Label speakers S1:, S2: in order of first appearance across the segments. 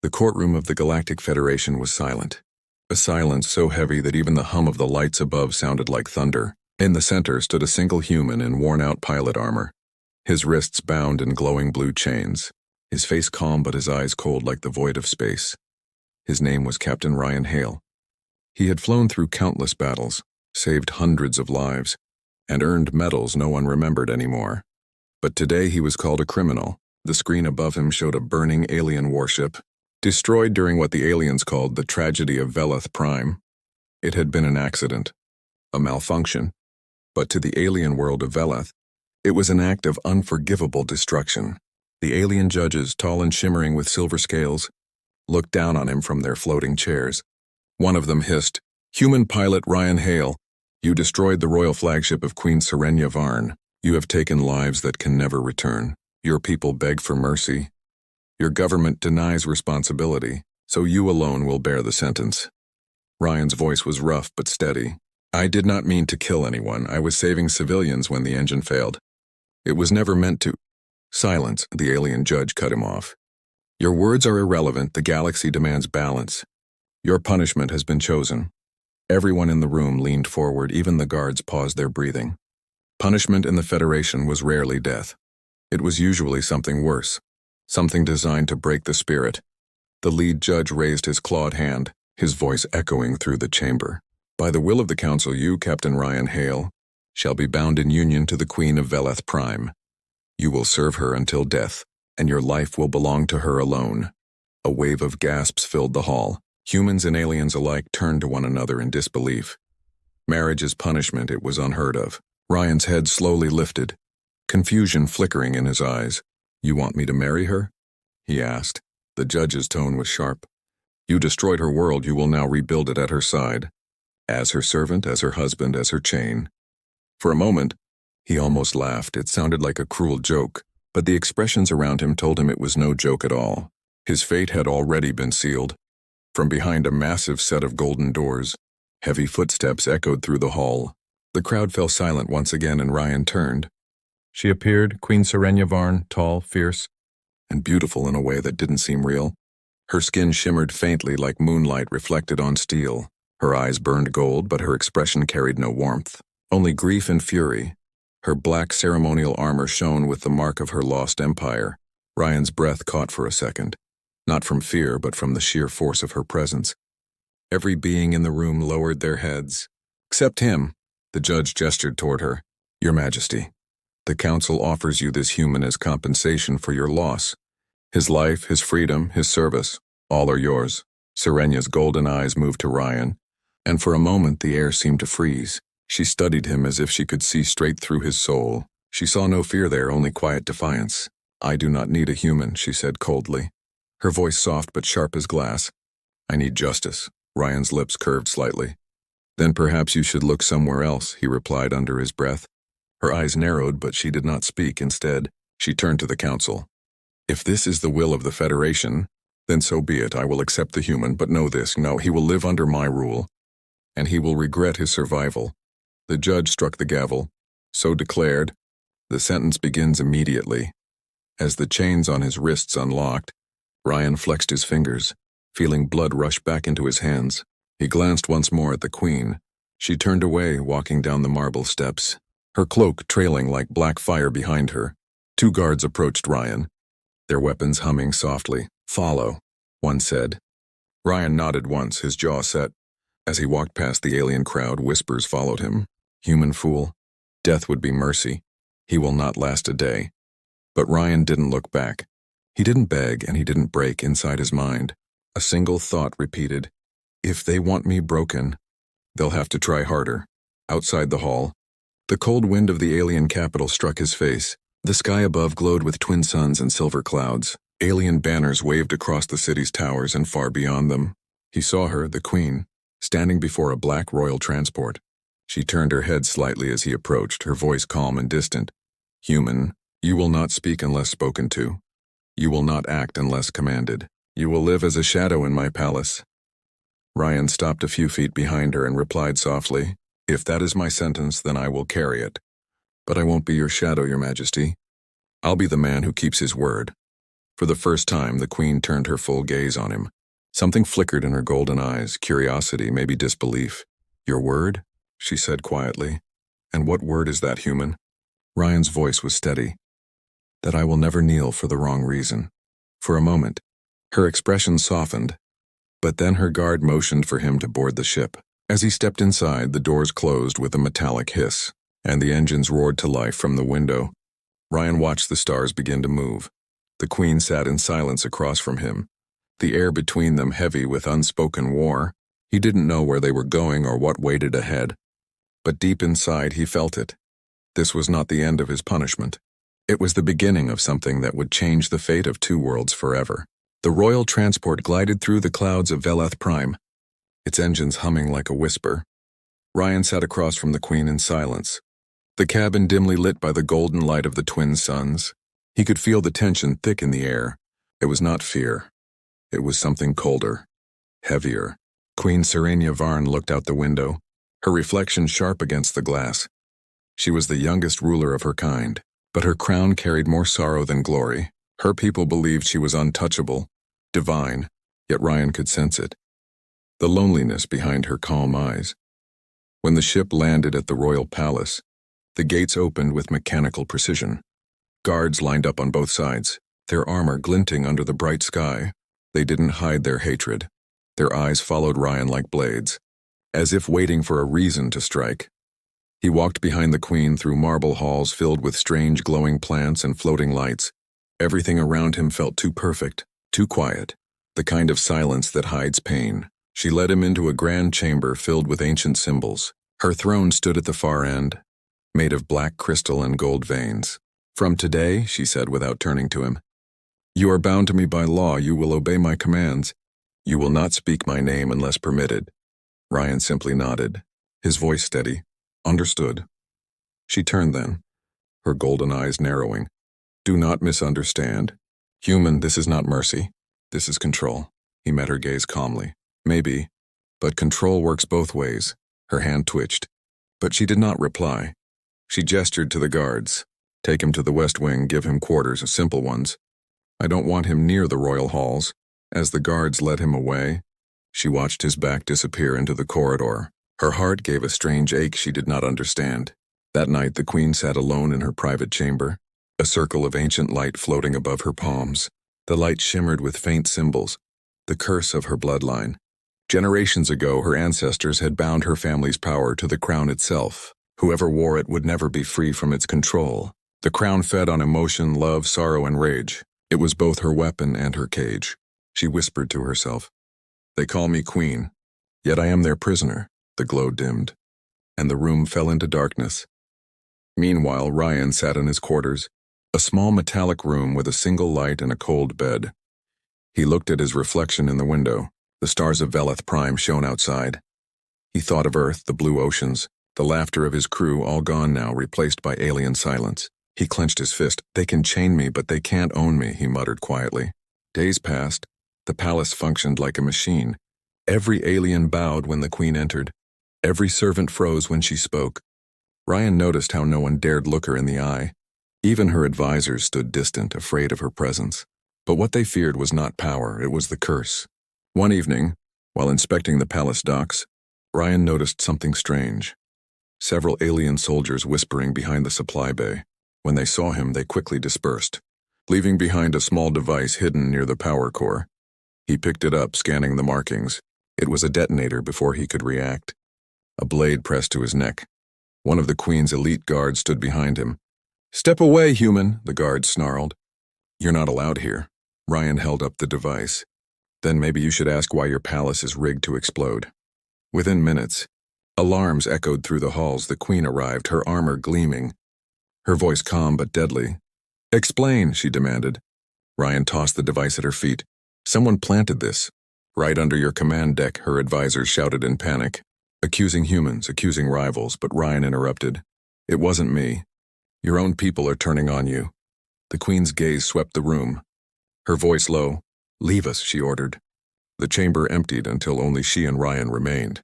S1: The courtroom of the Galactic Federation was silent. A silence so heavy that even the hum of the lights above sounded like thunder. In the center stood a single human in worn-out pilot armor, his wrists bound in glowing blue chains, his face calm but his eyes cold like the void of space. His name was Captain Ryan Hale. He had flown through countless battles, saved hundreds of lives, and earned medals no one remembered anymore. But today he was called a criminal. The screen above him showed a burning alien warship, destroyed during what the aliens called the tragedy of Veleth Prime. It had been an accident, a malfunction, but to the alien world of Veleth, it was an act of unforgivable destruction. The alien judges, tall and shimmering with silver scales, looked down on him from their floating chairs. One of them hissed, "Human pilot Ryan Hale, you destroyed the royal flagship of Queen Serenia Varn. You have taken lives that can never return. Your people beg for mercy. Your government denies responsibility, so you alone will bear the sentence." Ryan's voice was rough but steady. "I did not mean to kill anyone. I was saving civilians when the engine failed. It was never meant to—" "Silence," the alien judge cut him off. "Your words are irrelevant. The galaxy demands balance. Your punishment has been chosen." Everyone in the room leaned forward, even the guards paused their breathing. Punishment in the Federation was rarely death. It was usually something worse, something designed to break the spirit. The lead judge raised his clawed hand, his voice echoing through the chamber. "By the will of the Council, you, Captain Ryan Hale, shall be bound in union to the Queen of Veleth Prime. You will serve her until death, and your life will belong to her alone." A wave of gasps filled the hall. Humans and aliens alike turned to one another in disbelief. Marriage as punishment, it was unheard of. Ryan's head slowly lifted, confusion flickering in his eyes. "You want me to marry her?" he asked. The judge's tone was sharp. "You destroyed her world, you will now rebuild it at her side. As her servant, as her husband, as her chain." For a moment, he almost laughed. It sounded like a cruel joke, but the expressions around him told him it was no joke at all. His fate had already been sealed. From behind a massive set of golden doors, heavy footsteps echoed through the hall. The crowd fell silent once again, and Ryan turned. She appeared, Queen Serenia Varn, tall, fierce, and beautiful in a way that didn't seem real. Her skin shimmered faintly like moonlight reflected on steel. Her eyes burned gold, but her expression carried no warmth, only grief and fury. Her black ceremonial armor shone with the mark of her lost empire. Ryan's breath caught for a second, not from fear, but from the sheer force of her presence. Every being in the room lowered their heads. "Except him," the judge gestured toward her. "Your Majesty, the Council offers you this human as compensation for your loss. His life, his freedom, his service, all are yours." Serenia's golden eyes moved to Ryan, and for a moment the air seemed to freeze. She studied him as if she could see straight through his soul. She saw no fear there, only quiet defiance. "I do not need a human," she said coldly, her voice soft but sharp as glass. "I need justice." Ryan's lips curved slightly. "Then perhaps you should look somewhere else," he replied under his breath. Her eyes narrowed, but she did not speak. Instead, she turned to the Council. "If this is the will of the Federation, then so be it. I will accept the human, but know this, no, he will live under my rule, and he will regret his survival." The judge struck the gavel. "So declared. The sentence begins immediately." As the chains on his wrists unlocked, Ryan flexed his fingers, feeling blood rush back into his hands. He glanced once more at the Queen. She turned away, walking down the marble steps, her cloak trailing like black fire behind her. Two guards approached Ryan, their weapons humming softly. "Follow," one said. Ryan nodded once, his jaw set. As he walked past the alien crowd, whispers followed him. "Human fool. Death would be mercy. He will not last a day." But Ryan didn't look back. He didn't beg, and he didn't break. Inside his mind, a single thought repeated, "If they want me broken, they'll have to try harder." Outside the hall, the cold wind of the alien capital struck his face. The sky above glowed with twin suns and silver clouds. Alien banners waved across the city's towers and far beyond them. He saw her, the Queen, standing before a black royal transport. She turned her head slightly as he approached, her voice calm and distant. "Human, you will not speak unless spoken to. You will not act unless commanded. You will live as a shadow in my palace." Ryan stopped a few feet behind her and replied softly, "If that is my sentence, then I will carry it. But I won't be your shadow, Your Majesty. I'll be the man who keeps his word." For the first time, the Queen turned her full gaze on him. Something flickered in her golden eyes, curiosity, maybe disbelief. "Your word?" she said quietly. "And what word is that, human?" Ryan's voice was steady. "That I will never kneel for the wrong reason." For a moment, her expression softened, but then her guard motioned for him to board the ship. As he stepped inside, the doors closed with a metallic hiss, and the engines roared to life from the window. Ryan watched the stars begin to move. The Queen sat in silence across from him, the air between them heavy with unspoken war. He didn't know where they were going or what waited ahead, but deep inside he felt it. This was not the end of his punishment. It was the beginning of something that would change the fate of two worlds forever. The royal transport glided through the clouds of Veleth Prime, its engines humming like a whisper. Ryan sat across from the Queen in silence, the cabin dimly lit by the golden light of the twin suns. He could feel the tension thick in the air. It was not fear. It was something colder, heavier. Queen Serenia Varn looked out the window, her reflection sharp against the glass. She was the youngest ruler of her kind, but her crown carried more sorrow than glory. Her people believed she was untouchable, divine, yet Ryan could sense it. The loneliness behind her calm eyes. When the ship landed at the royal palace, the gates opened with mechanical precision. Guards lined up on both sides, their armor glinting under the bright sky. They didn't hide their hatred. Their eyes followed Ryan like blades, as if waiting for a reason to strike. He walked behind the Queen through marble halls filled with strange glowing plants and floating lights. Everything around him felt too perfect, too quiet, the kind of silence that hides pain. She led him into a grand chamber filled with ancient symbols. Her throne stood at the far end, made of black crystal and gold veins. "From today," she said without turning to him, "you are bound to me by law. You will obey my commands. You will not speak my name unless permitted." Ryan simply nodded, his voice steady. "Understood." She turned then, her golden eyes narrowing. "Do not misunderstand. Human, this is not mercy. This is control." He met her gaze calmly. "Maybe, but control works both ways." Her hand twitched, but she did not reply. She gestured to the guards. "Take him to the West Wing, give him quarters, simple ones. I don't want him near the royal halls." As the guards led him away, she watched his back disappear into the corridor. Her heart gave a strange ache she did not understand. That night the Queen sat alone in her private chamber, a circle of ancient light floating above her palms. The light shimmered with faint symbols, the curse of her bloodline. Generations ago, her ancestors had bound her family's power to the crown itself. Whoever wore it would never be free from its control. The crown fed on emotion, love, sorrow, and rage. It was both her weapon and her cage. She whispered to herself, "They call me Queen, yet I am their prisoner." The glow dimmed, and the room fell into darkness. Meanwhile, Ryan sat in his quarters, a small metallic room with a single light and a cold bed. He looked at his reflection in the window. The stars of Veleth Prime shone outside. He thought of Earth, the blue oceans, the laughter of his crew, all gone now, replaced by alien silence. He clenched his fist. "They can chain me, but they can't own me," he muttered quietly. Days passed. The palace functioned like a machine. Every alien bowed when the Queen entered. Every servant froze when she spoke. Ryan noticed how no one dared look her in the eye. Even her advisors stood distant, afraid of her presence. But what they feared was not power, it was the curse. One evening, while inspecting the palace docks, Ryan noticed something strange. Several alien soldiers whispering behind the supply bay. When they saw him, they quickly dispersed, leaving behind a small device hidden near the power core. He picked it up, scanning the markings. It was a detonator before he could react. A blade pressed to his neck. One of the Queen's elite guards stood behind him. "Step away, human," the guard snarled. "You're not allowed here." Ryan held up the device. "Then maybe you should ask why your palace is rigged to explode." Within minutes, alarms echoed through the halls. The Queen arrived, her armor gleaming, her voice calm but deadly. "Explain," she demanded. Ryan tossed the device at her feet. "Someone planted this. Right under your command deck," her advisors shouted in panic, accusing humans, accusing rivals, but Ryan interrupted. "It wasn't me. Your own people are turning on you." The Queen's gaze swept the room. Her voice low. "Leave us," she ordered. The chamber emptied until only she and Ryan remained.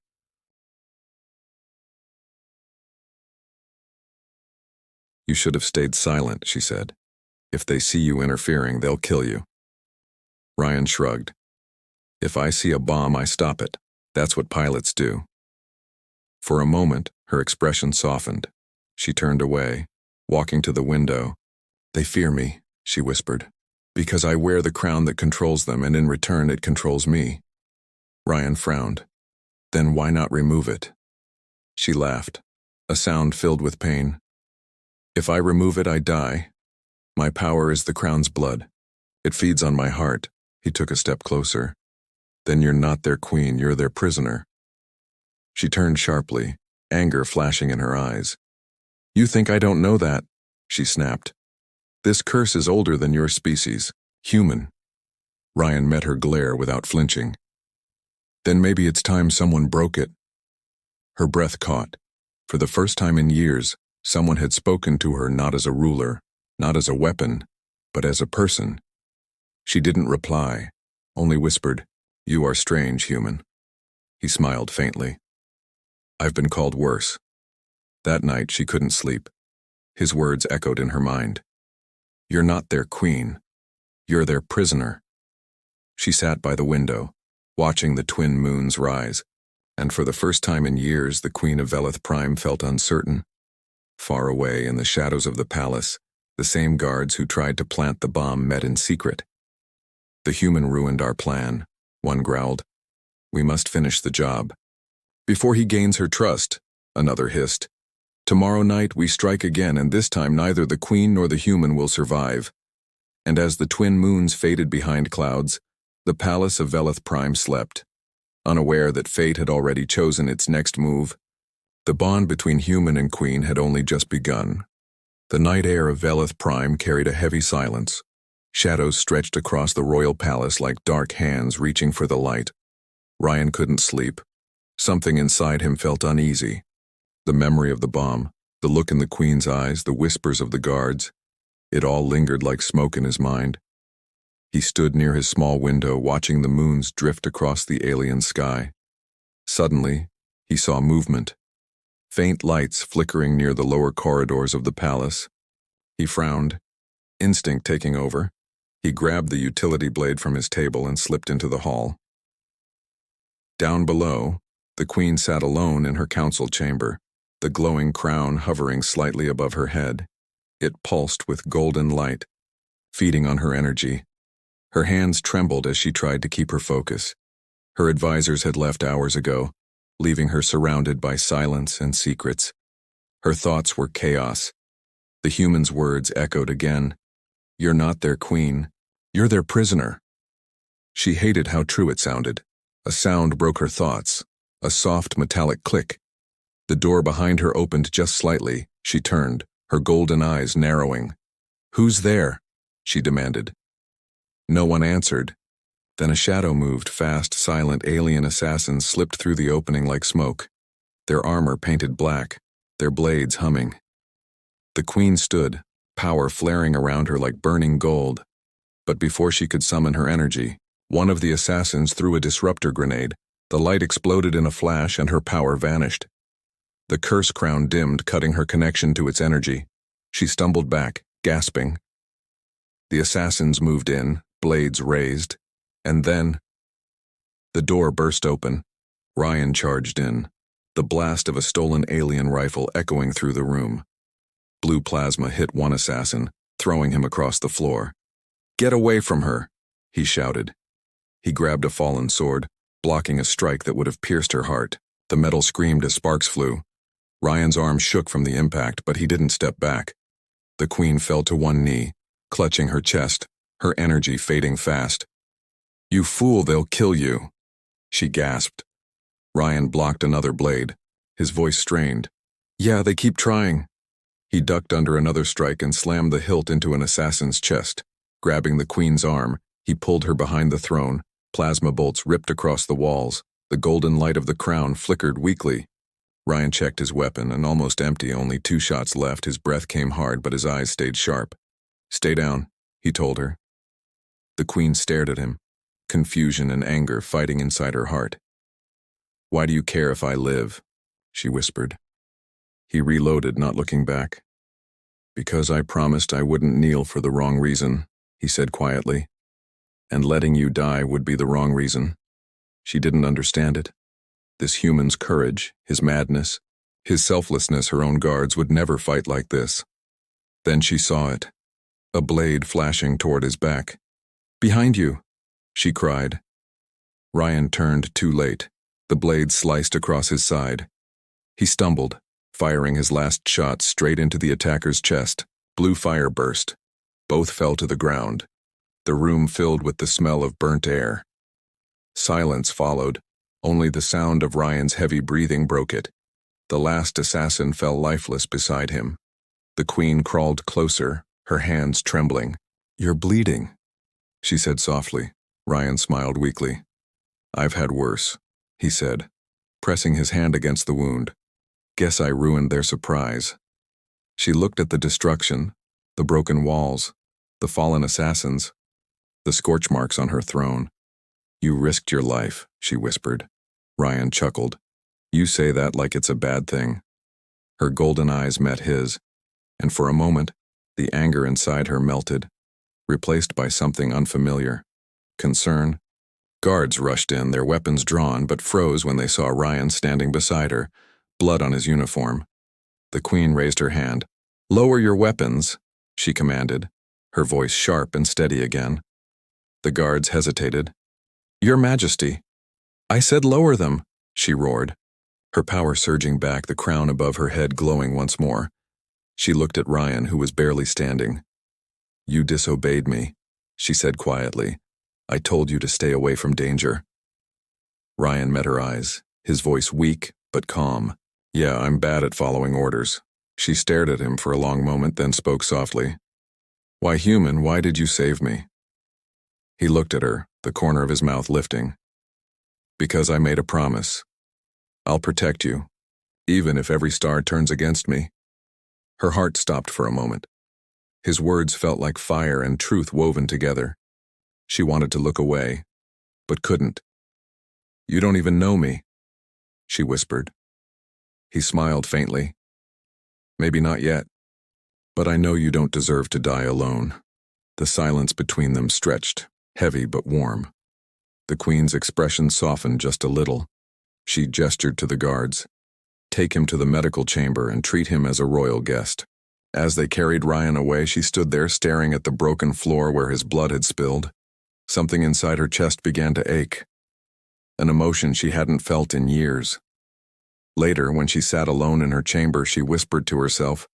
S1: "You should have stayed silent," she said. "If they see you interfering, they'll kill you." Ryan shrugged. If I see a bomb, I stop it. That's what pilots do. For a moment, her expression softened. She turned away, walking to the window. They fear me, she whispered, because I wear the crown that controls them, and in return it controls me. Ryan frowned. Then why not remove it? She laughed, a sound filled with pain. If I remove it, I die. My power is the crown's blood. It feeds on my heart. He took a step closer. Then you're not their queen, you're their prisoner. She turned sharply, anger flashing in her eyes. You think I don't know that? She snapped. This curse is older than your species, human. Ryan met her glare without flinching. Then maybe it's time someone broke it. Her breath caught. For the first time in years, someone had spoken to her not as a ruler, not as a weapon, but as a person. She didn't reply, only whispered, You are strange, human. He smiled faintly. I've been called worse. That night she couldn't sleep. His words echoed in her mind. You're not their queen. You're their prisoner. She sat by the window, watching the twin moons rise, and for the first time in years the Queen of Velith Prime felt uncertain. Far away in the shadows of the palace, the same guards who tried to plant the bomb met in secret. The human ruined our plan, one growled. We must finish the job. Before he gains her trust, another hissed. Tomorrow night we strike again, and this time neither the queen nor the human will survive. And as the twin moons faded behind clouds, the palace of Velith Prime slept, unaware that fate had already chosen its next move. The bond between human and queen had only just begun. The night air of Velith Prime carried a heavy silence. Shadows stretched across the royal palace like dark hands reaching for the light. Ryan couldn't sleep. Something inside him felt uneasy. The memory of the bomb, the look in the queen's eyes, the whispers of the guards, it all lingered like smoke in his mind. He stood near his small window, watching the moons drift across the alien sky. Suddenly, he saw movement. Faint lights flickering near the lower corridors of the palace. He frowned, instinct taking over. He grabbed the utility blade from his table and slipped into the hall. Down below, the queen sat alone in her council chamber, the glowing crown hovering slightly above her head. It pulsed with golden light, feeding on her energy. Her hands trembled as she tried to keep her focus. Her advisors had left hours ago, leaving her surrounded by silence and secrets. Her thoughts were chaos. The human's words echoed again. You're not their queen. You're their prisoner. She hated how true it sounded. A sound broke her thoughts, a soft metallic click. The door behind her opened just slightly. She turned, her golden eyes narrowing. Who's there? She demanded. No one answered. Then a shadow moved. Fast, silent alien assassins slipped through the opening like smoke, their armor painted black, their blades humming. The queen stood, power flaring around her like burning gold. But before she could summon her energy, one of the assassins threw a disruptor grenade. The light exploded in a flash and her power vanished. The curse crown dimmed, cutting her connection to its energy. She stumbled back, gasping. The assassins moved in, blades raised, and then the door burst open. Ryan charged in, the blast of a stolen alien rifle echoing through the room. Blue plasma hit one assassin, throwing him across the floor. Get away from her, he shouted. He grabbed a fallen sword, blocking a strike that would have pierced her heart. The metal screamed as sparks flew. Ryan's arm shook from the impact, but he didn't step back. The queen fell to one knee, clutching her chest, her energy fading fast. You fool, they'll kill you, she gasped. Ryan blocked another blade, his voice strained. Yeah, they keep trying. He ducked under another strike and slammed the hilt into an assassin's chest. Grabbing the queen's arm, he pulled her behind the throne. Plasma bolts ripped across the walls. The golden light of the crown flickered weakly. Ryan checked his weapon, and almost empty, only 2 shots left. His breath came hard, but his eyes stayed sharp. Stay down, he told her. The queen stared at him, confusion and anger fighting inside her heart. Why do you care if I live? She whispered. He reloaded, not looking back. Because I promised I wouldn't kneel for the wrong reason, he said quietly. and letting you die would be the wrong reason. She didn't understand it. This human's courage, his madness, his selflessness, her own guards would never fight like this. Then she saw it, a blade flashing toward his back. "Behind you!" she cried. Ryan turned too late. The blade sliced across his side. He stumbled, firing his last shot straight into the attacker's chest. Blue fire burst. Both fell to the ground. The room filled with the smell of burnt air. Silence followed. Only the sound of Ryan's heavy breathing broke it. The last assassin fell lifeless beside him. The queen crawled closer, her hands trembling. "You're bleeding," she said softly. Ryan smiled weakly. "I've had worse," he said, pressing his hand against the wound. "Guess I ruined their surprise." She looked at the destruction, the broken walls, the fallen assassins, the scorch marks on her throne. "You risked your life," she whispered. Ryan chuckled. "You say that like it's a bad thing." Her golden eyes met his, and for a moment, the anger inside her melted, replaced by something unfamiliar. Concern. Guards rushed in, their weapons drawn, but froze when they saw Ryan standing beside her, blood on his uniform. The queen raised her hand. "Lower your weapons," she commanded, her voice sharp and steady again. The guards hesitated. "Your Majesty." "I said lower them," she roared, her power surging back, the crown above her head glowing once more. She looked at Ryan, who was barely standing. "You disobeyed me," she said quietly. "I told you to stay away from danger." Ryan met her eyes, his voice weak but calm. "Yeah, I'm bad at following orders." She stared at him for a long moment, then spoke softly. "Why, human, why did you save me?" He looked at her, the corner of his mouth lifting. "Because I made a promise. I'll protect you, even if every star turns against me." Her heart stopped for a moment. His words felt like fire and truth woven together. She wanted to look away, but couldn't. "You don't even know me," she whispered. He smiled faintly. "Maybe not yet, but I know you don't deserve to die alone." The silence between them stretched, heavy but warm. The queen's expression softened just a little. She gestured to the guards. "Take him to the medical chamber and treat him as a royal guest." As they carried Ryan away, she stood there staring at the broken floor where his blood had spilled. Something inside her chest began to ache, an emotion she hadn't felt in years. Later, when she sat alone in her chamber, she whispered to herself,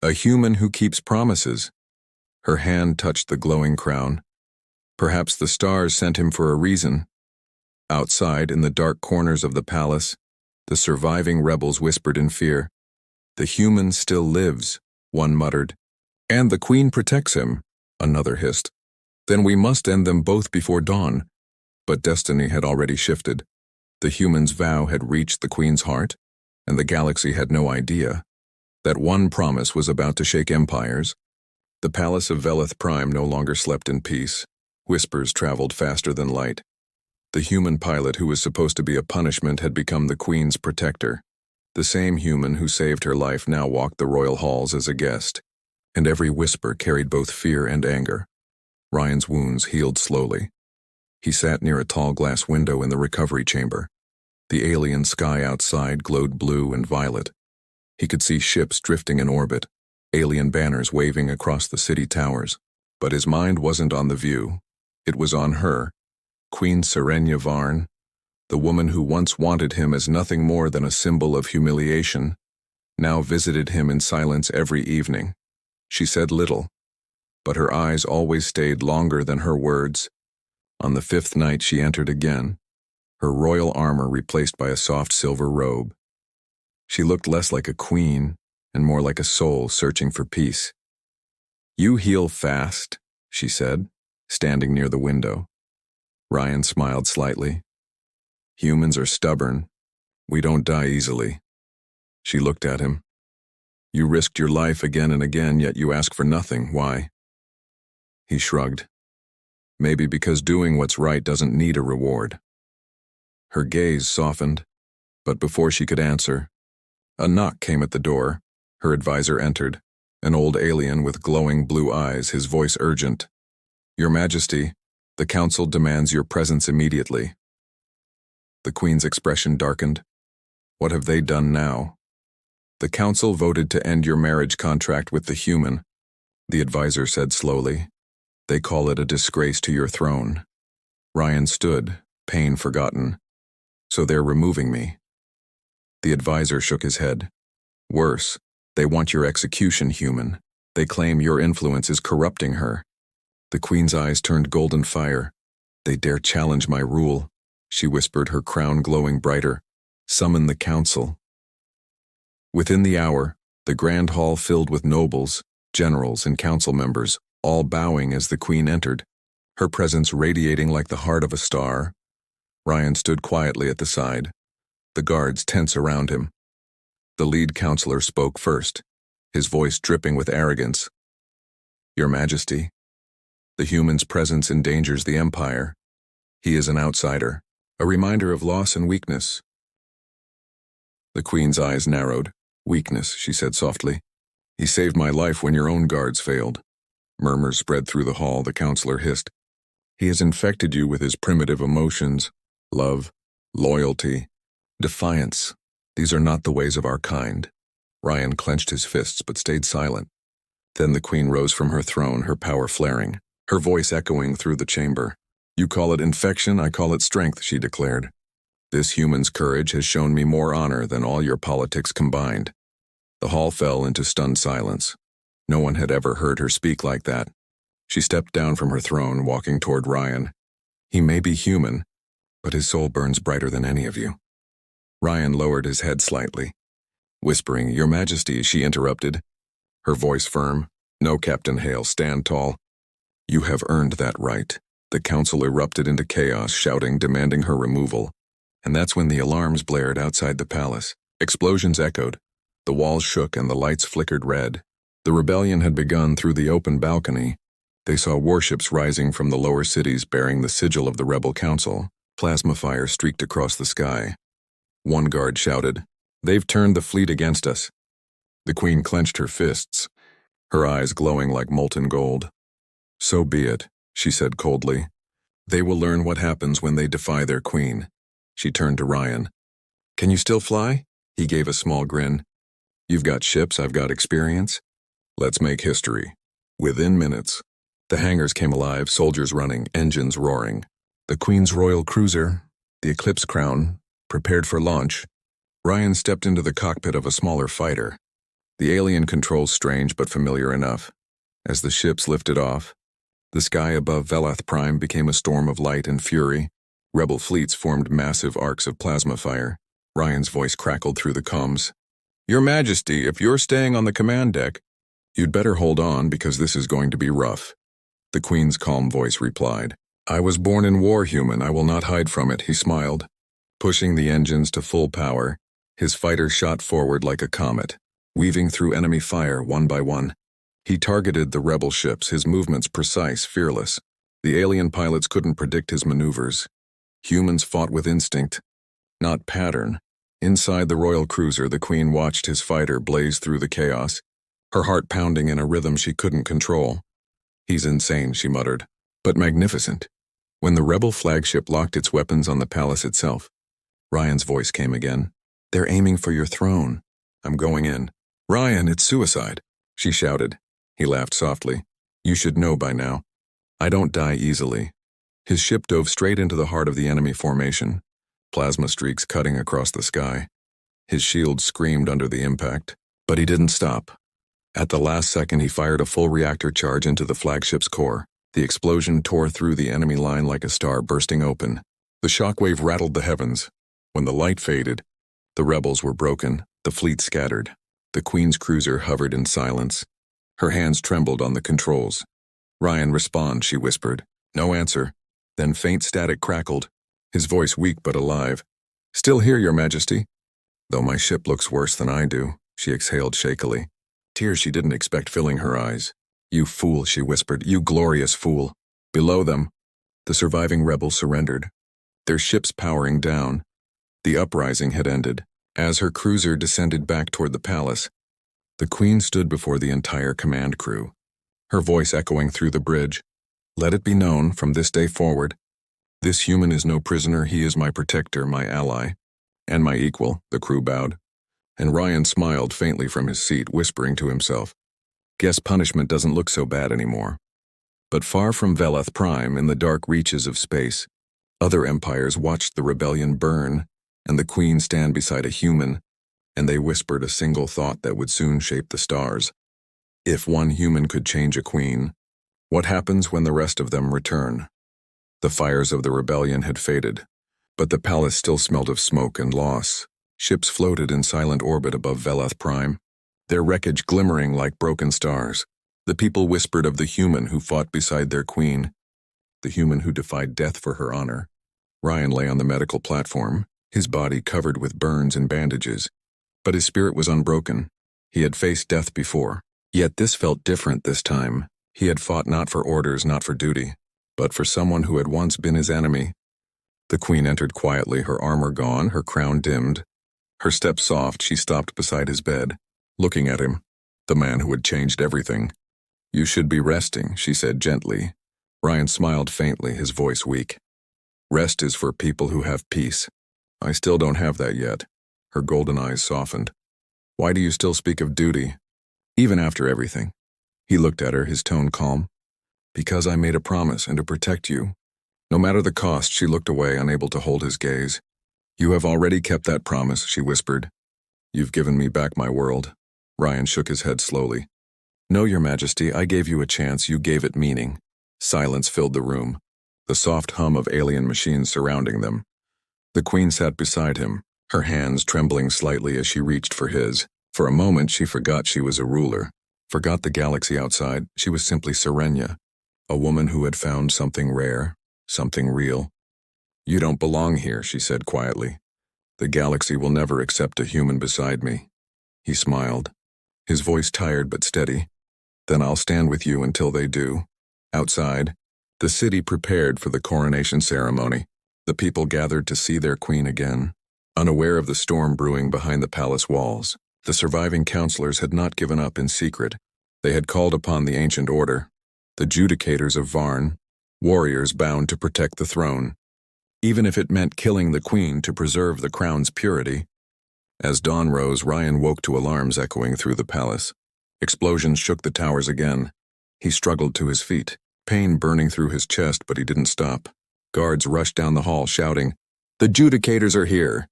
S1: "A human who keeps promises." Her hand touched the glowing crown. Perhaps the stars sent him for a reason. Outside, in the dark corners of the palace, the surviving rebels whispered in fear. "The human still lives," one muttered. "And the queen protects him," another hissed. "Then we must end them both before dawn." But destiny had already shifted. The human's vow had reached the queen's heart, and the galaxy had no idea. That one promise was about to shake empires. The palace of Velith Prime no longer slept in peace. Whispers traveled faster than light. The human pilot who was supposed to be a punishment had become the queen's protector. The same human who saved her life now walked the royal halls as a guest, and every whisper carried both fear and anger. Ryan's wounds healed slowly. He sat near a tall glass window in the recovery chamber. The alien sky outside glowed blue and violet. He could see ships drifting in orbit, alien banners waving across the city towers. But his mind wasn't on the view. It was on her, Queen Serenia Varn, the woman who once wanted him as nothing more than a symbol of humiliation, now visited him in silence every evening. She said little, but her eyes always stayed longer than her words. On the 5th night she entered again, her royal armor replaced by a soft silver robe. She looked less like a queen and more like a soul searching for peace. "You heal fast," she said, standing near the window. Ryan smiled slightly. "Humans are stubborn. We don't die easily." She looked at him. "You risked your life again and again, yet you ask for nothing. Why?" He shrugged. "Maybe because doing what's right doesn't need a reward." Her gaze softened, but before she could answer, a knock came at the door. Her advisor entered, an old alien with glowing blue eyes, his voice urgent. "Your Majesty, The council demands your presence immediately. The Queen's expression darkened. What have they done now? The council voted to end your marriage contract with the human, the advisor said slowly. They call it a disgrace to your throne. Ryan stood, pain forgotten. So they're removing me. The advisor shook his head. Worse, they want your execution, human. They claim your influence is corrupting her. The Queen's eyes turned golden fire. They dare challenge my rule, she whispered, her crown glowing brighter. Summon the council. Within the hour, the grand hall filled with nobles, generals, and council members, all bowing as the Queen entered, her presence radiating like the heart of a star. Ryan stood quietly at the side, the guards tense around him. The lead counselor spoke first, his voice dripping with arrogance. Your Majesty, the human's presence endangers the Empire. He is an outsider, a reminder of loss and weakness. The Queen's eyes narrowed. Weakness, she said softly. He saved my life when your own guards failed. Murmurs spread through the hall, the counselor hissed. He has infected you with his primitive emotions, love, loyalty, defiance. These are not the ways of our kind. Ryan clenched his fists but stayed silent. Then the Queen rose from her throne, her power flaring, her voice echoing through the chamber. You call it infection, I call it strength, she declared. This human's courage has shown me more honor than all your politics combined. The hall fell into stunned silence. No one had ever heard her speak like that. She stepped down from her throne, walking toward Ryan. He may be human, but his soul burns brighter than any of you. Ryan lowered his head slightly. Whispering, Your Majesty, she interrupted, her voice firm. No, Captain Hale, stand tall. You have earned that right. The council erupted into chaos, shouting, demanding her removal. And that's when the alarms blared outside the palace. Explosions echoed. The walls shook and the lights flickered red. The rebellion had begun through the open balcony. They saw warships rising from the lower cities bearing the sigil of the rebel council. Plasma fire streaked across the sky. One guard shouted, They've turned the fleet against us. The Queen clenched her fists, her eyes glowing like molten gold. So be it, she said coldly. They will learn what happens when they defy their queen. She turned to Ryan. Can you still fly? He gave a small grin. You've got ships, I've got experience. Let's make history. Within minutes, the hangars came alive, soldiers running, engines roaring. The Queen's royal cruiser, the Eclipse Crown, prepared for launch. Ryan stepped into the cockpit of a smaller fighter. The alien controls strange but familiar enough. As the ships lifted off, the sky above Velath Prime became a storm of light and fury. Rebel fleets formed massive arcs of plasma fire. Ryan's voice crackled through the comms. Your Majesty, if you're staying on the command deck, you'd better hold on because this is going to be rough. The Queen's calm voice replied. I was born in war, human. I will not hide from it, he smiled. Pushing the engines to full power, his fighter shot forward like a comet, weaving through enemy fire one by one. He targeted the rebel ships, his movements precise, fearless. The alien pilots couldn't predict his maneuvers. Humans fought with instinct, not pattern. Inside the royal cruiser, the Queen watched his fighter blaze through the chaos, her heart pounding in a rhythm she couldn't control. He's insane, she muttered, but magnificent. When the rebel flagship locked its weapons on the palace itself, Ryan's voice came again. They're aiming for your throne. I'm going in. Ryan, it's suicide, she shouted. He laughed softly. You should know by now. I don't die easily. His ship dove straight into the heart of the enemy formation, plasma streaks cutting across the sky. His shield screamed under the impact, but he didn't stop. At the last second, he fired a full reactor charge into the flagship's core. The explosion tore through the enemy line like a star bursting open. The shockwave rattled the heavens. When the light faded, the rebels were broken, the fleet scattered. The Queen's cruiser hovered in silence. Her hands trembled on the controls. Ryan, respond, she whispered. No answer. Then faint static crackled, his voice weak but alive. Still here, Your Majesty. Though my ship looks worse than I do, she exhaled shakily. Tears she didn't expect filling her eyes. You fool, she whispered, you glorious fool. Below them, the surviving rebels surrendered, their ships powering down. The uprising had ended. As her cruiser descended back toward the palace, the Queen stood before the entire command crew, her voice echoing through the bridge. Let it be known, from this day forward, this human is no prisoner, he is my protector, my ally, and my equal, the crew bowed. And Ryan smiled faintly from his seat, whispering to himself, guess punishment doesn't look so bad anymore. But far from Veleth Prime, in the dark reaches of space, other empires watched the rebellion burn, and the Queen stand beside a human, and they whispered a single thought that would soon shape the stars. If one human could change a queen, what happens when the rest of them return? The fires of the rebellion had faded, but the palace still smelled of smoke and loss. Ships floated in silent orbit above Veleth Prime, their wreckage glimmering like broken stars. The people whispered of the human who fought beside their queen, the human who defied death for her honor. Ryan lay on the medical platform, his body covered with burns and bandages, but his spirit was unbroken. He had faced death before, yet this felt different this time. He had fought not for orders, not for duty, but for someone who had once been his enemy. The Queen entered quietly, her armor gone, her crown dimmed. Her step soft, she stopped beside his bed, looking at him, the man who had changed everything. You should be resting, she said gently. Ryan smiled faintly, his voice weak. Rest is for people who have peace. I still don't have that yet. Her golden eyes softened. Why do you still speak of duty, even after everything? He looked at her, his tone calm. Because I made a promise, and to protect you. No matter the cost, she looked away, unable to hold his gaze. You have already kept that promise, she whispered. You've given me back my world. Ryan shook his head slowly. No, Your Majesty, I gave you a chance, you gave it meaning. Silence filled the room, the soft hum of alien machines surrounding them. The Queen sat beside him, her hands trembling slightly as she reached for his. For a moment she forgot she was a ruler, forgot the galaxy outside. She was simply Serenia, a woman who had found something rare, something real. You don't belong here, she said quietly. The galaxy will never accept a human beside me. He smiled, his voice tired but steady. Then I'll stand with you until they do. Outside, the city prepared for the coronation ceremony. The people gathered to see their queen again. Unaware of the storm brewing behind the palace walls, the surviving counselors had not given up in secret. They had called upon the ancient order, the judicators of Varn, warriors bound to protect the throne, even if it meant killing the queen to preserve the crown's purity. As dawn rose, Ryan woke to alarms echoing through the palace. Explosions shook the towers again. He struggled to his feet, pain burning through his chest, but he didn't stop. Guards rushed down the hall shouting, "The judicators are here!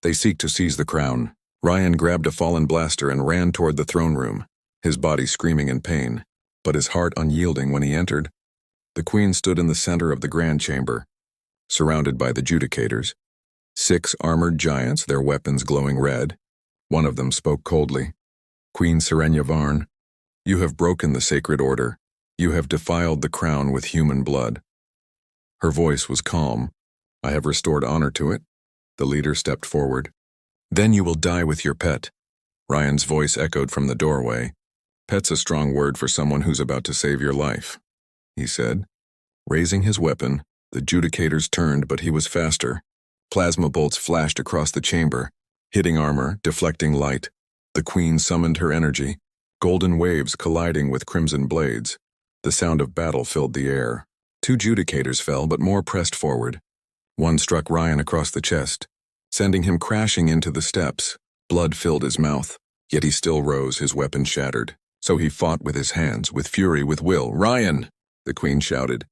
S1: They seek to seize the crown." Ryan grabbed a fallen blaster and ran toward the throne room, his body screaming in pain, but his heart unyielding when he entered. The Queen stood in the center of the grand chamber, surrounded by the judicators. 6 armored giants, their weapons glowing red. One of them spoke coldly. Queen Serenia Varn, you have broken the sacred order. You have defiled the crown with human blood. Her voice was calm. I have restored honor to it. The leader stepped forward. Then you will die with your pet. Ryan's voice echoed from the doorway. Pet's a strong word for someone who's about to save your life, he said. Raising his weapon, the judicators turned, but he was faster. Plasma bolts flashed across the chamber, hitting armor, deflecting light. The Queen summoned her energy, golden waves colliding with crimson blades. The sound of battle filled the air. 2 judicators fell, but more pressed forward. One struck Ryan across the chest, sending him crashing into the steps. Blood filled his mouth, yet he still rose, his weapon shattered. So he fought with his hands, with fury, with will. "Ryan!" the Queen shouted.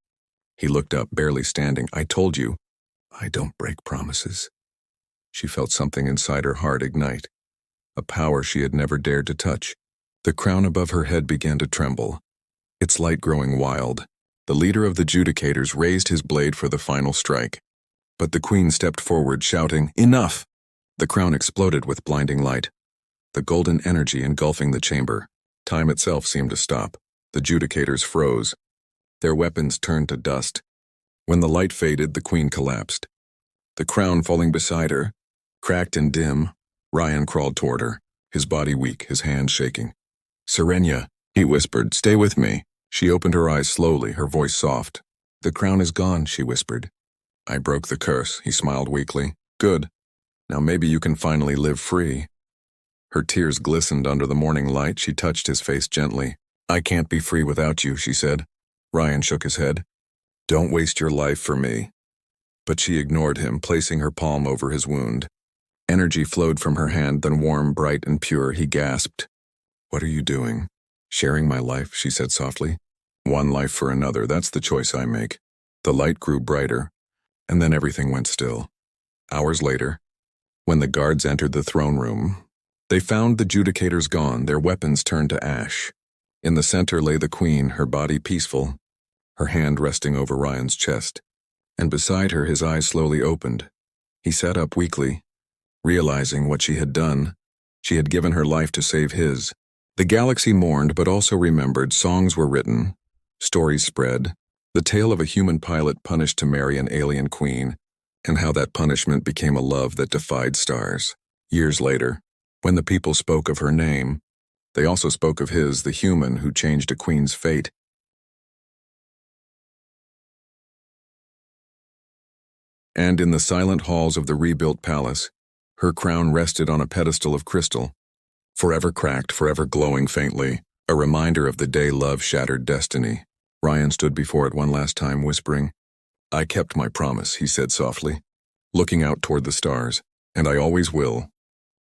S1: He looked up, barely standing. "I told you, I don't break promises." She felt something inside her heart ignite, a power she had never dared to touch. The crown above her head began to tremble, its light growing wild. The leader of the judicators raised his blade for the final strike. But the Queen stepped forward, shouting, "Enough!" The crown exploded with blinding light, the golden energy engulfing the chamber. Time itself seemed to stop. The judicators froze. Their weapons turned to dust. When the light faded, the Queen collapsed. The crown falling beside her, cracked and dim, Ryan crawled toward her, his body weak, his hands shaking. "Serenia," he whispered, "stay with me." She opened her eyes slowly, her voice soft. "The crown is gone," she whispered. "I broke the curse," he smiled weakly. "Good. Now maybe you can finally live free." Her tears glistened under the morning light. She touched his face gently. "I can't be free without you," she said. Ryan shook his head. Don't waste your life for me. But she ignored him, placing her palm over his wound. Energy flowed from her hand, then warm, bright, and pure. He gasped. What are you doing? Sharing my life, she said softly. One life for another, that's the choice I make. The light grew brighter, and then everything went still. Hours later, when the guards entered the throne room, they found the judicators gone, their weapons turned to ash. In the center lay the queen, her body peaceful, her hand resting over Ryan's chest. And beside her, his eyes slowly opened. He sat up weakly, realizing what she had done. She had given her life to save his. The galaxy mourned, but also remembered. Songs were written, stories spread, the tale of a human pilot punished to marry an alien queen, and how that punishment became a love that defied stars. Years later, when the people spoke of her name, they also spoke of his, the human who changed a queen's fate. And in the silent halls of the rebuilt palace, her crown rested on a pedestal of crystal, forever cracked, forever glowing faintly, a reminder of the day love shattered destiny. Ryan stood before it one last time, whispering, I kept my promise, he said softly, looking out toward the stars, and I always will.